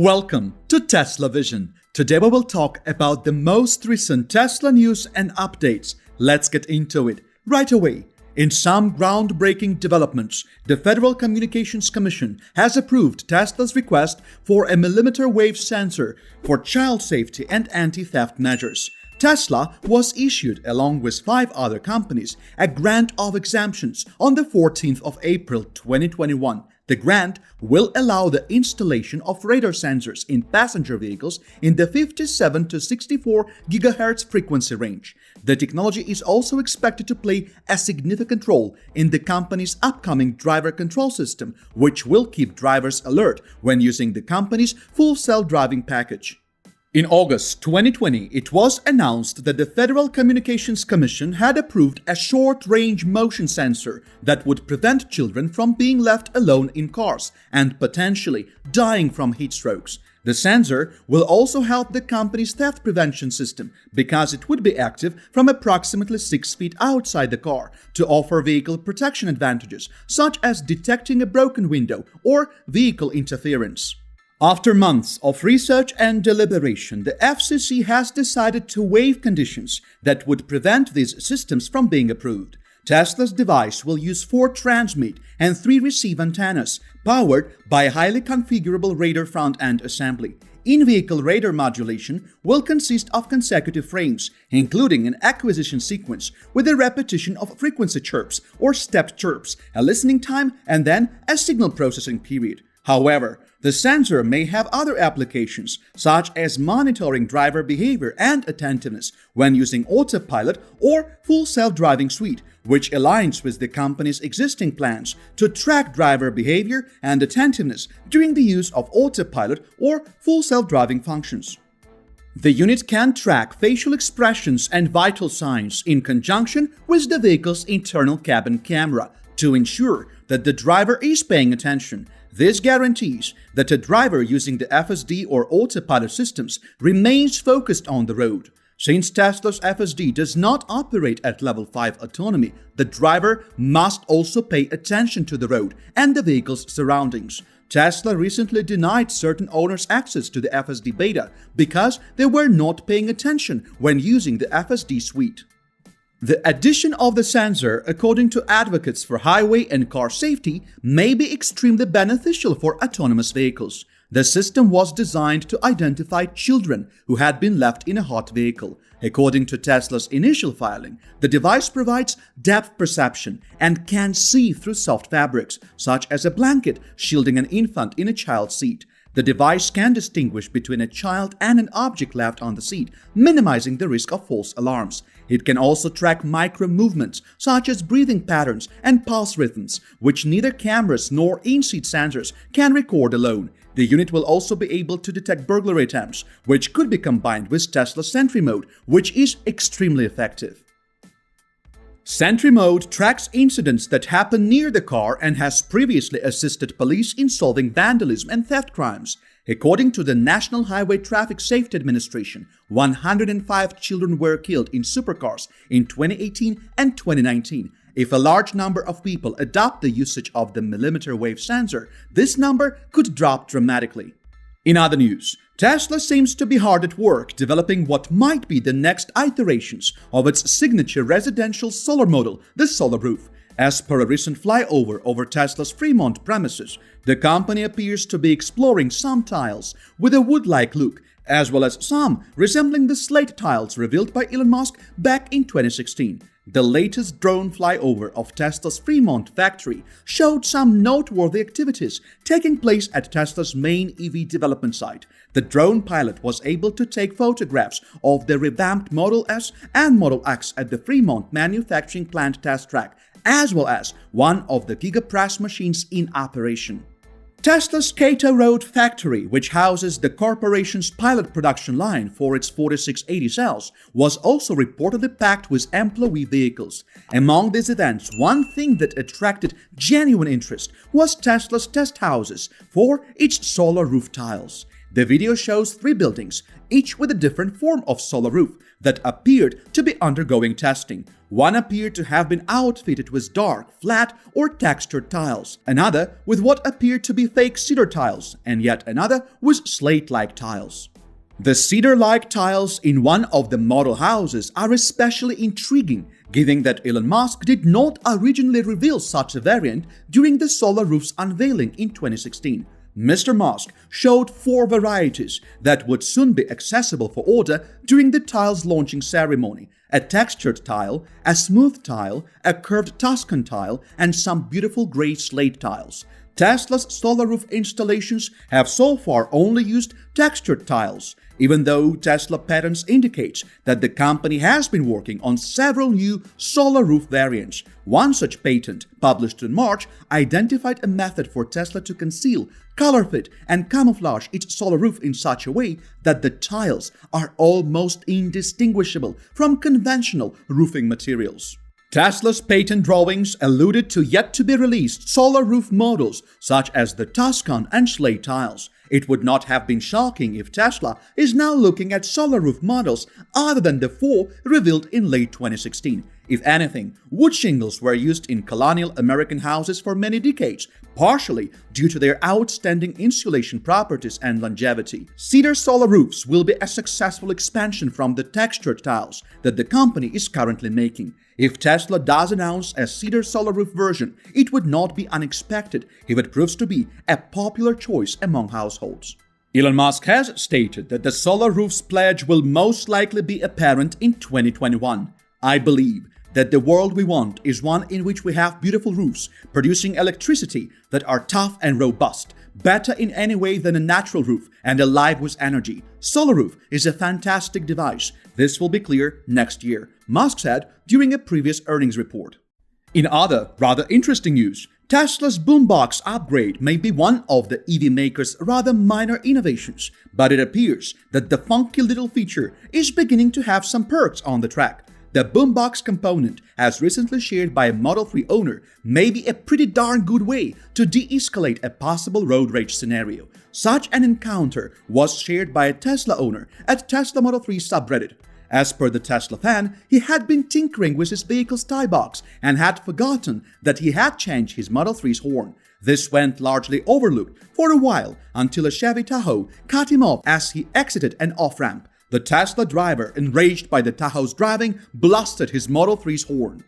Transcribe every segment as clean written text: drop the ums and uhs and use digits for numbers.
Welcome to Tesla Vision. Today we will talk about the most recent Tesla news and updates. Let's get into it right away. In some groundbreaking developments, the Federal Communications Commission has approved Tesla's request for a millimeter wave sensor for child safety and anti-theft measures. Tesla was issued, along with 5 other companies, a grant of exemptions on the 14th of April 2021. The grant will allow the installation of radar sensors in passenger vehicles in the 57 to 64 GHz frequency range. The technology is also expected to play a significant role in the company's upcoming driver control system, which will keep drivers alert when using the company's full self-driving package. In August 2020, it was announced that the Federal Communications Commission had approved a short-range motion sensor that would prevent children from being left alone in cars and potentially dying from heat strokes. The sensor will also help the company's theft prevention system because it would be active from approximately 6 feet outside the car to offer vehicle protection advantages, such as detecting a broken window or vehicle interference. After months of research and deliberation, the FCC has decided to waive conditions that would prevent these systems from being approved. Tesla's device will use 4 transmit and 3 receive antennas, powered by a highly configurable radar front-end assembly. In-vehicle radar modulation will consist of consecutive frames, including an acquisition sequence with a repetition of frequency chirps or stepped chirps, a listening time, and then a signal processing period. However, the sensor may have other applications, such as monitoring driver behavior and attentiveness when using autopilot or full self-driving suite, which aligns with the company's existing plans to track driver behavior and attentiveness during the use of autopilot or full self-driving functions. The unit can track facial expressions and vital signs in conjunction with the vehicle's internal cabin camera to ensure that the driver is paying attention. This guarantees that a driver using the FSD or autopilot systems remains focused on the road. Since Tesla's FSD does not operate at level 5 autonomy, the driver must also pay attention to the road and the vehicle's surroundings. Tesla recently denied certain owners access to the FSD beta because they were not paying attention when using the FSD suite. The addition of the sensor, according to advocates for highway and car safety, may be extremely beneficial for autonomous vehicles. The system was designed to identify children who had been left in a hot vehicle. According to Tesla's initial filing, the device provides depth perception and can see through soft fabrics, such as a blanket shielding an infant in a child's seat. The device can distinguish between a child and an object left on the seat, minimizing the risk of false alarms. It can also track micro-movements such as breathing patterns and pulse rhythms, which neither cameras nor in-seat sensors can record alone. The unit will also be able to detect burglary attempts, which could be combined with Tesla's Sentry Mode, which is extremely effective. Sentry Mode tracks incidents that happen near the car and has previously assisted police in solving vandalism and theft crimes. According to the National Highway Traffic Safety Administration, 105 children were killed in supercars in 2018 and 2019. If a large number of people adopt the usage of the millimeter wave sensor, this number could drop dramatically. In other news, Tesla seems to be hard at work developing what might be the next iterations of its signature residential solar model, the Solar Roof. As per a recent flyover over Tesla's Fremont premises, the company appears to be exploring some tiles with a wood-like look, as well as some resembling the slate tiles revealed by Elon Musk back in 2016. The latest drone flyover of Tesla's Fremont factory showed some noteworthy activities taking place at Tesla's main EV development site. The drone pilot was able to take photographs of the revamped Model S and Model X at the Fremont manufacturing plant test track, as well as one of the Giga press machines in operation. Tesla's Kato Road factory, which houses the corporation's pilot production line for its 4680 cells, was also reportedly packed with employee vehicles. Among these events, one thing that attracted genuine interest was Tesla's test houses for its solar roof tiles. The video shows 3 buildings, each with a different form of solar roof, that appeared to be undergoing testing. One appeared to have been outfitted with dark, flat, or textured tiles, another with what appeared to be fake cedar tiles, and yet another with slate-like tiles. The cedar-like tiles in one of the model houses are especially intriguing, given that Elon Musk did not originally reveal such a variant during the solar roof's unveiling in 2016. Mr. Musk showed 4 varieties that would soon be accessible for order during the tile's launching ceremony: a textured tile, a smooth tile, a curved TAYCAN tile, and some beautiful gray slate tiles. Tesla's solar roof installations have so far only used textured tiles, even though Tesla patents indicates that the company has been working on several new solar roof variants. One such patent, published in March, identified a method for Tesla to conceal, color fit, and camouflage its solar roof in such a way that the tiles are almost indistinguishable from conventional roofing materials. Tesla's patent drawings alluded to yet-to-be-released solar roof models such as the TAYCAN and slate tiles. It would not have been shocking if Tesla is now looking at solar roof models other than the 4 revealed in late 2016. If anything, wood shingles were used in colonial American houses for many decades, partially due to their outstanding insulation properties and longevity. Cedar solar roofs will be a successful expansion from the textured tiles that the company is currently making. If Tesla does announce a cedar solar roof version, it would not be unexpected if it proves to be a popular choice among households. Elon Musk has stated that the solar roof's pledge will most likely be apparent in 2021. I believe that the world we want is one in which we have beautiful roofs producing electricity that are tough and robust, better in any way than a natural roof and alive with energy. Solar roof is a fantastic device. This will be clear next year, Musk said during a previous earnings report. In other, rather interesting news, Tesla's boombox upgrade may be one of the EV maker's rather minor innovations, but it appears that the funky little feature is beginning to have some perks on the track. The boombox component, as recently shared by a Model 3 owner, may be a pretty darn good way to de-escalate a possible road rage scenario. Such an encounter was shared by a Tesla owner at Tesla Model 3 subreddit. As per the Tesla fan, he had been tinkering with his vehicle's tie box and had forgotten that he had changed his Model 3's horn. This went largely overlooked for a while until a Chevy Tahoe cut him off as he exited an off-ramp. The Tesla driver, enraged by the Tahoe's driving, blasted his Model 3's horn.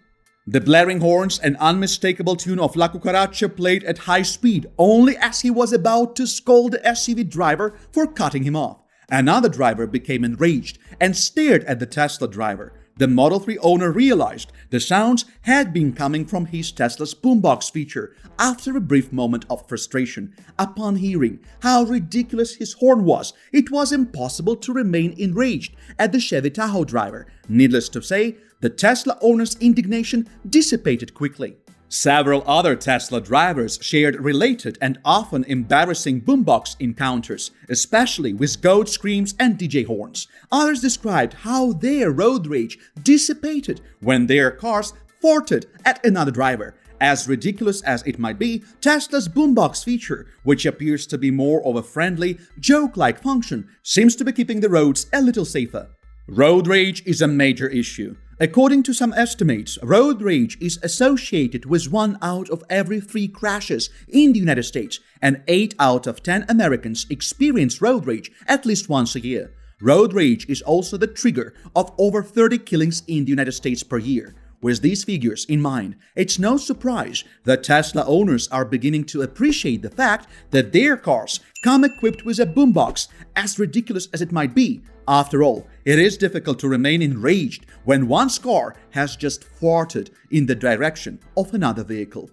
The blaring horns and unmistakable tune of La Cucaracha played at high speed only as he was about to scold the SUV driver for cutting him off. Another driver became enraged and stared at the Tesla driver. The Model 3 owner realized the sounds had been coming from his Tesla's boombox feature after a brief moment of frustration. Upon hearing how ridiculous his horn was, it was impossible to remain enraged at the Chevy Tahoe driver. Needless to say, the Tesla owner's indignation dissipated quickly. Several other Tesla drivers shared related and often embarrassing boombox encounters, especially with goat screams and DJ horns. Others described how their road rage dissipated when their cars farted at another driver. As ridiculous as it might be, Tesla's boombox feature, which appears to be more of a friendly, joke-like function, seems to be keeping the roads a little safer. Road rage is a major issue. According to some estimates, road rage is associated with 1 out of every 3 crashes in the United States, and 8 out of 10 Americans experience road rage at least once a year. Road rage is also the trigger of over 30 killings in the United States per year. With these figures in mind, it's no surprise that Tesla owners are beginning to appreciate the fact that their cars come equipped with a boombox, as ridiculous as it might be. After all, it is difficult to remain enraged when one's car has just farted in the direction of another vehicle.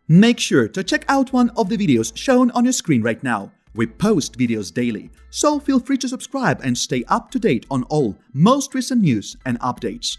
Make sure to check out one of the videos shown on your screen right now. We post videos daily, so feel free to subscribe and stay up to date on all most recent news and updates.